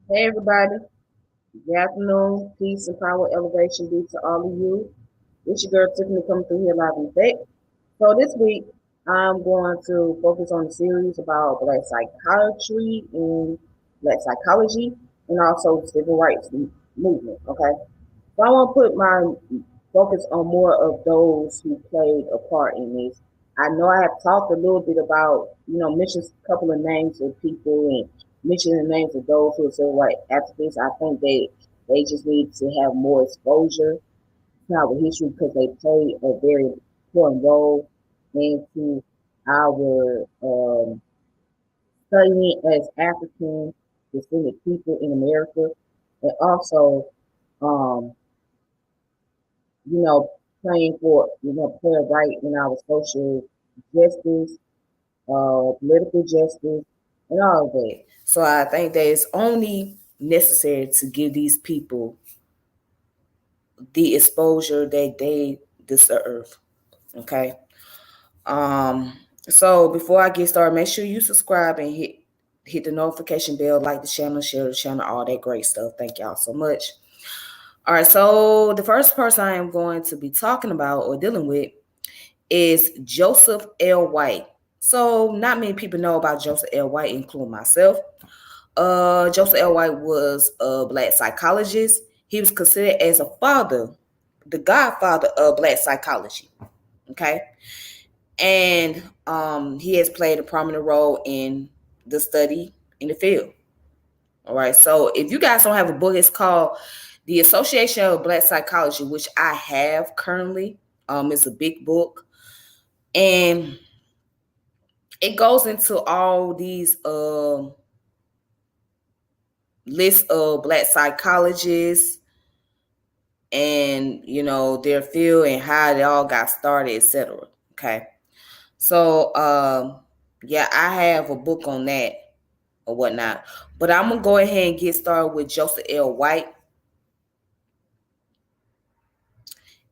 Hey everybody, good afternoon, peace and power elevation be to all of you. It's your girl Tiffany coming through here live and back. So this week I'm going to focus on a series about black psychiatry and black psychology and also the civil rights movement. Okay. So I want to put my focus on more of those who played a part in this. I know I have talked a little bit about, mentioned a couple of names of people and mentioned the names of those who are civil rights activists. I think they just need to have more exposure to our history because they play a very important role into our studying as African descended people in America, and also um, you know, praying for, play a right in our social justice, political justice, and all of that. So I think that it's only necessary to give these people the exposure that they deserve. Okay. Um. So before I get started, make sure you subscribe and hit the notification bell, like the channel, share the channel, all that great stuff. Thank y'all so much. All right. So the first person I am going to be talking about or dealing with is Joseph L. White. So not many people know about Joseph L. White, including myself. Joseph L. White was a black psychologist. He was considered as a father, the godfather of black psychology. Okay. And he has played a prominent role in the study in the field. All right. So if you guys don't have a book, it's called The Association of Black Psychology, which I have currently. It's a big book. And it goes into all these lists of black psychologists and their field and how it all got started, etc. Okay. So yeah, I have a book on that or whatnot. But I'm gonna go ahead and get started with Joseph L. White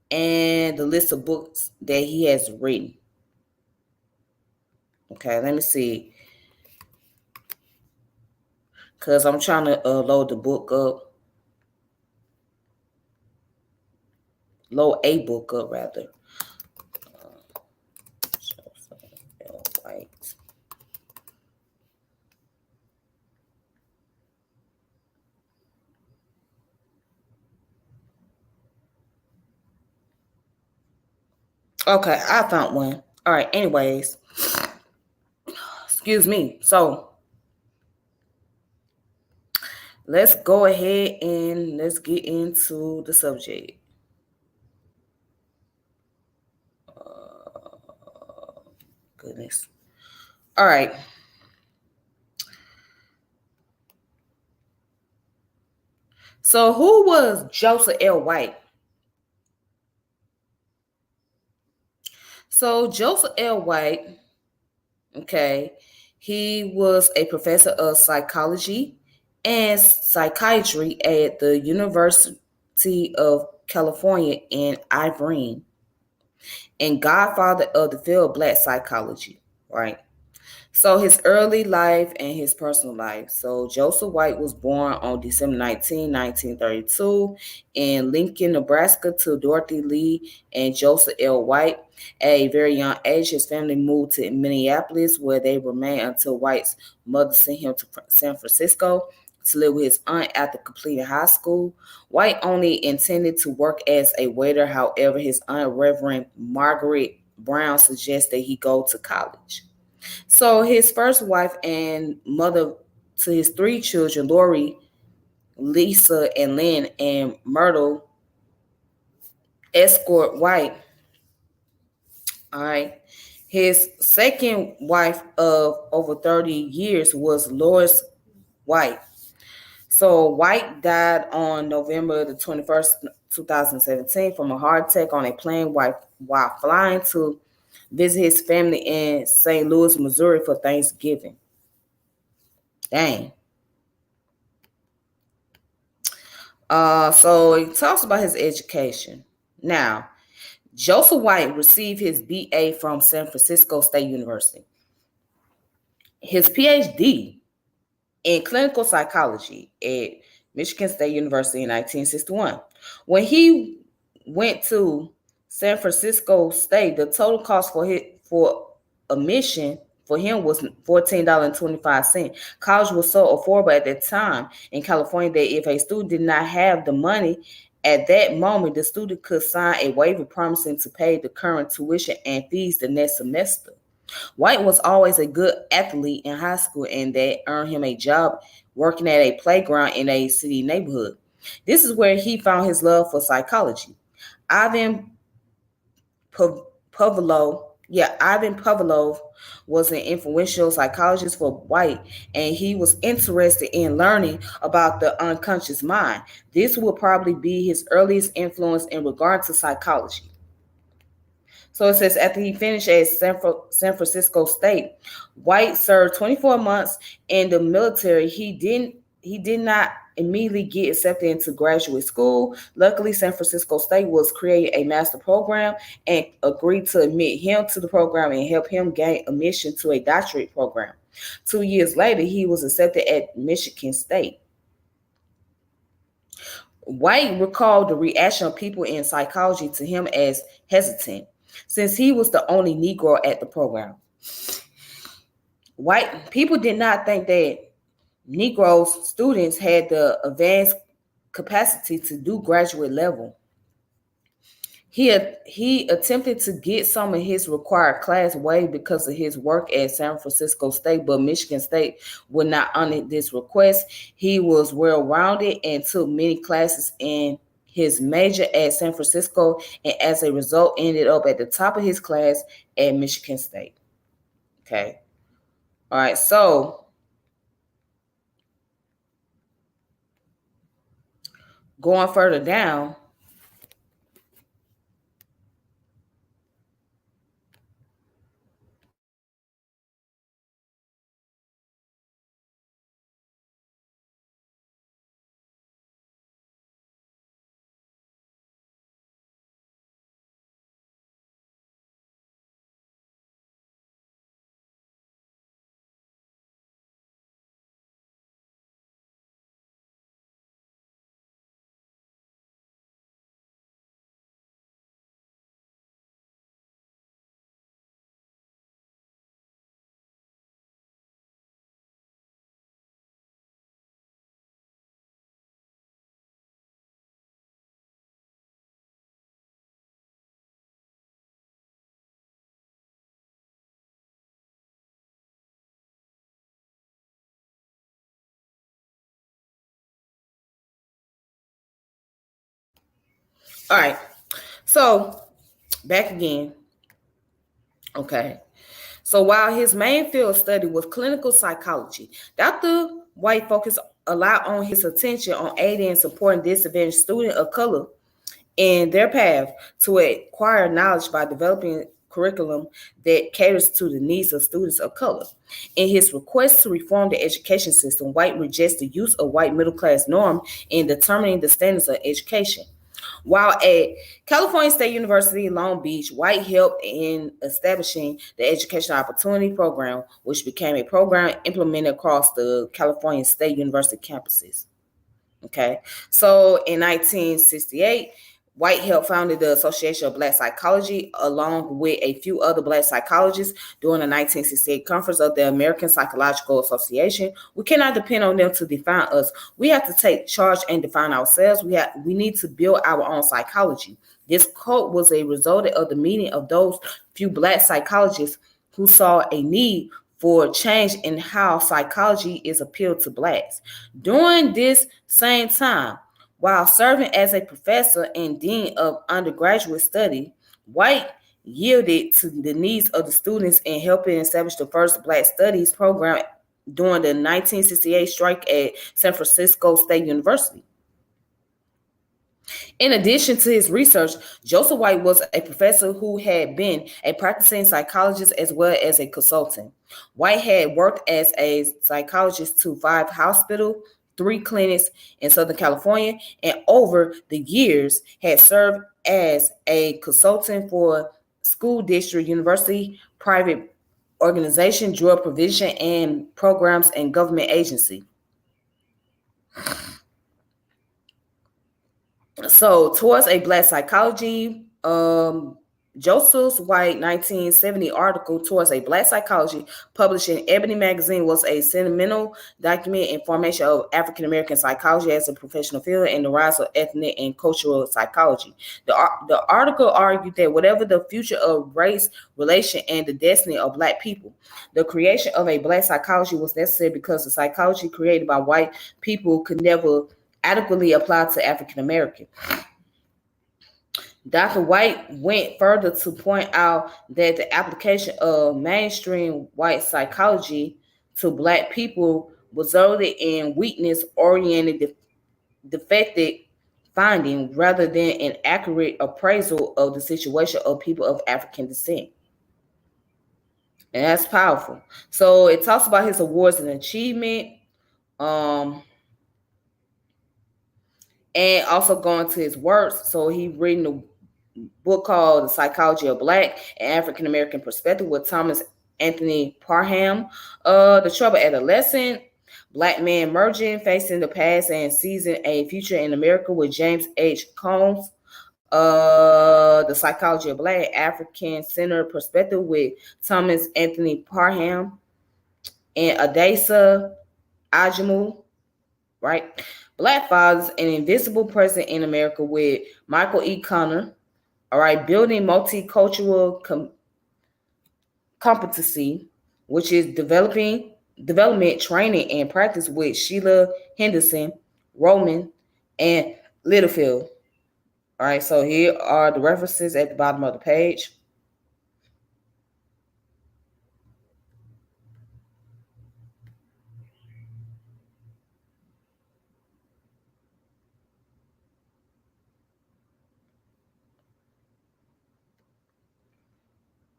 and the list of books that he has written. Okay, let me see. Because I'm trying to load the book up. Load a book up, rather. Joseph L. White. Okay, I found one. All right, anyways. Excuse me. So let's go ahead and let's get into the subject. Goodness. All right. So who was Joseph L. White? So Joseph L. White, okay, he was a professor of psychology and psychiatry at the University of California in Irvine and godfather of the field of black psychology, right? So his early life and his personal life. So Joseph White was born on December 19, 1932 in Lincoln, Nebraska to Dorothy Lee and Joseph L. White. At a very young age, his family moved to Minneapolis where they remained until White's mother sent him to San Francisco to live with his aunt after completing high school. White only intended to work as a waiter. However, his aunt, Reverend Margaret Brown, suggested he go to college. So his first wife and mother to his 3 children, Lori, Lisa, and Lynn, and Myrtle Escort White. All right. His second wife of over 30 years was Lois White. So White died on November the 21st, 2017 from a heart attack on a plane while flying to visit his family in St. Louis, Missouri for Thanksgiving. Dang. So he talks about his education. Now, Joseph White received his BA from San Francisco State University. His PhD in clinical psychology at Michigan State University in 1961. When he went to San Francisco State, the total cost for admission for him was $14.25. College was so affordable at that time in California that if a student did not have the money at that moment, the student could sign a waiver promising to pay the current tuition and fees the next semester. White was always a good athlete in high school, and that earned him a job working at a playground in a city neighborhood. This is where he found his love for psychology. Ivan Pavlov was an influential psychologist for White, and he was interested in learning about the unconscious mind. This would probably be his earliest influence in regard to psychology. So it says after he finished at San Francisco State, White served 24 months in the military. He did not immediately get accepted into graduate school. Luckily, San Francisco State was creating a master program and agreed to admit him to the program and help him gain admission to a doctorate program. 2 years later, he was accepted at Michigan State. White recalled the reaction of people in psychology to him as hesitant, since he was the only Negro at the program. White people did not think that Negro students had the advanced capacity to do graduate level. He attempted to get some of his required class waived because of his work at San Francisco State, but Michigan State would not honor this request. He was well-rounded and took many classes in his major at San Francisco, and as a result ended up at the top of his class at Michigan State. Okay. All right, so going further down, all right, so back again. Okay. So while his main field of study was clinical psychology, Dr. White focused a lot on his attention on aiding and supporting disadvantaged students of color in their path to acquire knowledge by developing curriculum that caters to the needs of students of color. In his request to reform the education system, White rejects the use of white middle class norm in determining the standards of education. While at California State University in Long Beach, White helped in establishing the Education Opportunity Program, which became a program implemented across the California State University campuses. Okay, so in 1968, White helped founded the Association of Black Psychology along with a few other Black psychologists during the 1968 conference of the American Psychological Association. We cannot depend on them to define us. We have to take charge and define ourselves. We need to build our own psychology. This quote was a result of the meeting of those few Black psychologists who saw a need for change in how psychology is appealed to blacks. During this same time, while serving as a professor and dean of undergraduate study, White yielded to the needs of the students in helping establish the first Black Studies program during the 1968 strike at San Francisco State University. In addition to his research, Joseph White was a professor who had been a practicing psychologist as well as a consultant. White had worked as a psychologist to 5 hospitals, 3 clinics in Southern California, and over the years had served as a consultant for school district, university, private organization, drug provision and programs, and government agency. So, towards a Black psychology, Joseph White 1970 article towards a Black psychology published in Ebony magazine was a seminal document in formation of African American psychology as a professional field and the rise of ethnic and cultural psychology. The article argued that whatever the future of race relation and the destiny of Black people, the creation of a Black psychology was necessary because the psychology created by white people could never adequately apply to African American. Dr. White went further to point out that the application of mainstream white psychology to Black people resulted in weakness-oriented, defective finding rather than an accurate appraisal of the situation of people of African descent. And that's powerful. So it talks about his awards and achievement. And also going to his works. So he written a book called The Psychology of Black and African American Perspective with Thomas Anthony Parham. The Troubled Adolescent, Black Man Merging, Facing the Past and Seizing a Future in America with James H. Combs. The Psychology of Black, African Centered Perspective with Thomas Anthony Parham and Adesa Ajamu, right? Black Fathers, an Invisible Presence in America with Michael E. Connor. All right, Building Multicultural Competency, which is development, training, and practice with Sheila Henderson, Roman, and Littlefield. All right, so here are the references at the bottom of the page.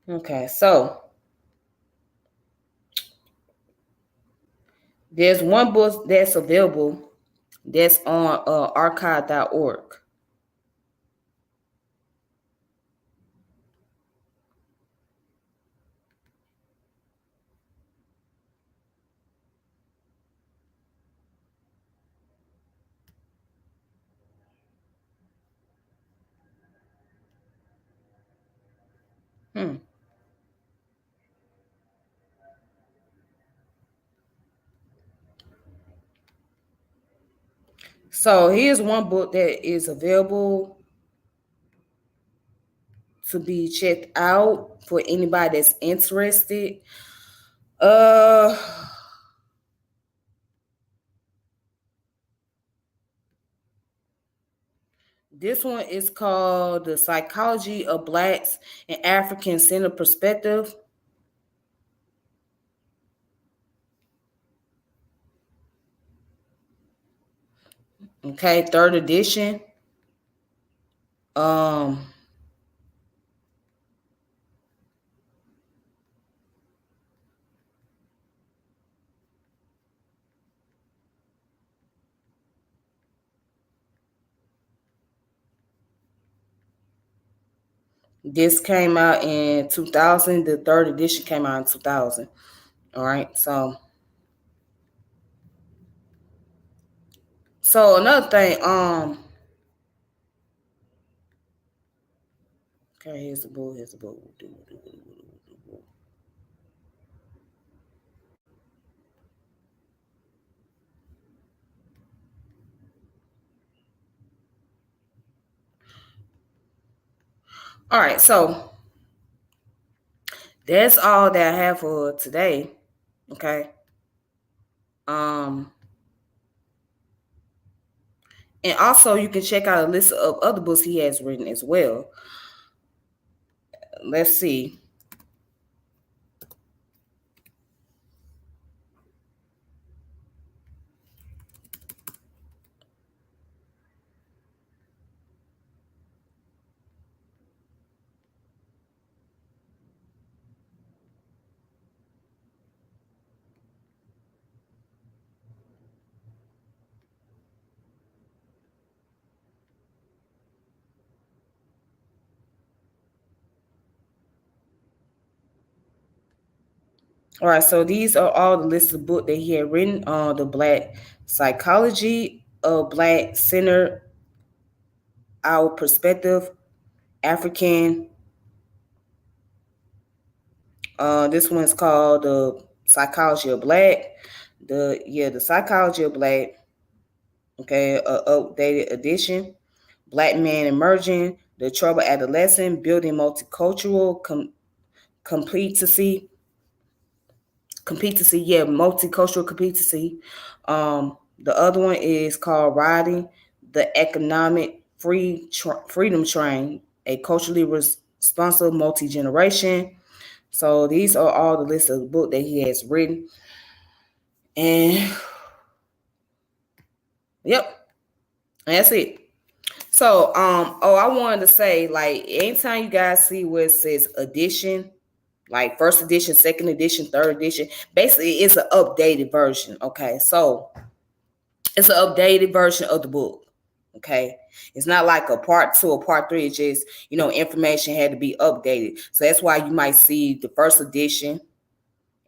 Okay, so there's one book that's available that's on archive.org. So here's one book that is available to be checked out for anybody that's interested. This one is called The Psychology of Blacks and African Centered Perspective. Okay, 3rd edition. This came out in 2000. The 3rd edition came out in 2000. All right, so another thing, okay, here's the book. All right, so that's all that I have for today. Okay. Um, and also you can check out a list of other books he has written as well. Let's see. All right, so these are all the list of books that he had written on the Black Psychology of Black Center, Our Perspective, African. This one's called the Psychology of Black. The Psychology of Black. Okay, updated edition. Black Man Emerging, The Troubled Adolescent, Building Multicultural Competency, multicultural competency. The other one is called Riding the Economic Freedom Train, a culturally responsive multi-generation. So these are all the list of the book that he has written. And yep, that's it. So I wanted to say, like, anytime you guys see where it says edition, like first edition, second edition, third edition, basically it's an updated version. Okay, so it's an updated version of the book. Okay, it's not like a part two or part three. It's just, information had to be updated. So that's why you might see the first edition,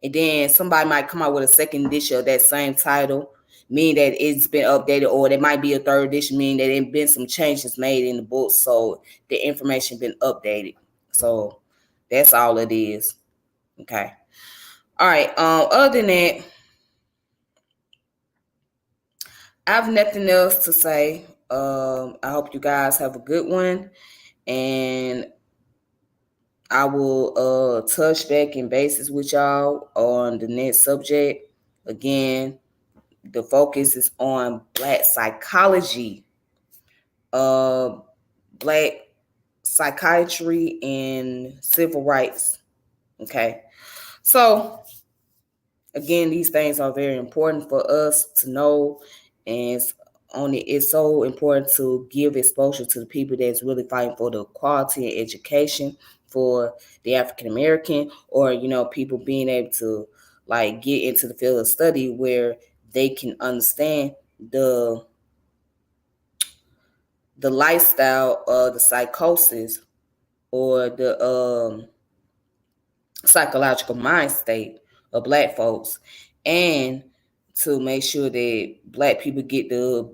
and then somebody might come out with a second edition of that same title, meaning that it's been updated, or there might be a third edition, meaning that there been some changes made in the book, so the information been updated. So that's all it is. Okay. All right. Other than that, I have nothing else to say. I hope you guys have a good one, and I will touch back in bases with y'all on the next subject. Again, the focus is on Black psychology, uh, Black psychiatry, and civil rights. Okay, so again, these things are very important for us to know, and it's so important to give exposure to the people that's really fighting for the quality and education for the African American, or people being able to like get into the field of study where they can understand the lifestyle of the psychosis, or the psychological mind state of Black folks, and to make sure that Black people get the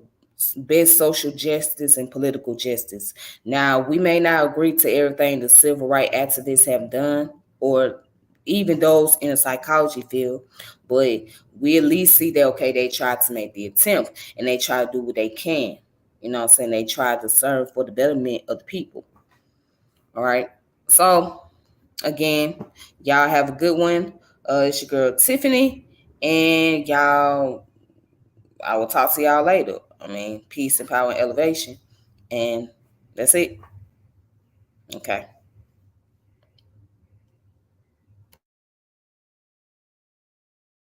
best social justice and political justice. Now, we may not agree to everything the civil rights activists have done, or even those in the psychology field, but we at least see that, okay, they tried to make the attempt, and they try to do what they can. You know what I'm saying? They try to serve for the betterment of the people. All right. So again, y'all have a good one. It's your girl Tiffany, and y'all, I will talk to y'all later. I mean, peace and power and elevation, and that's it. Okay.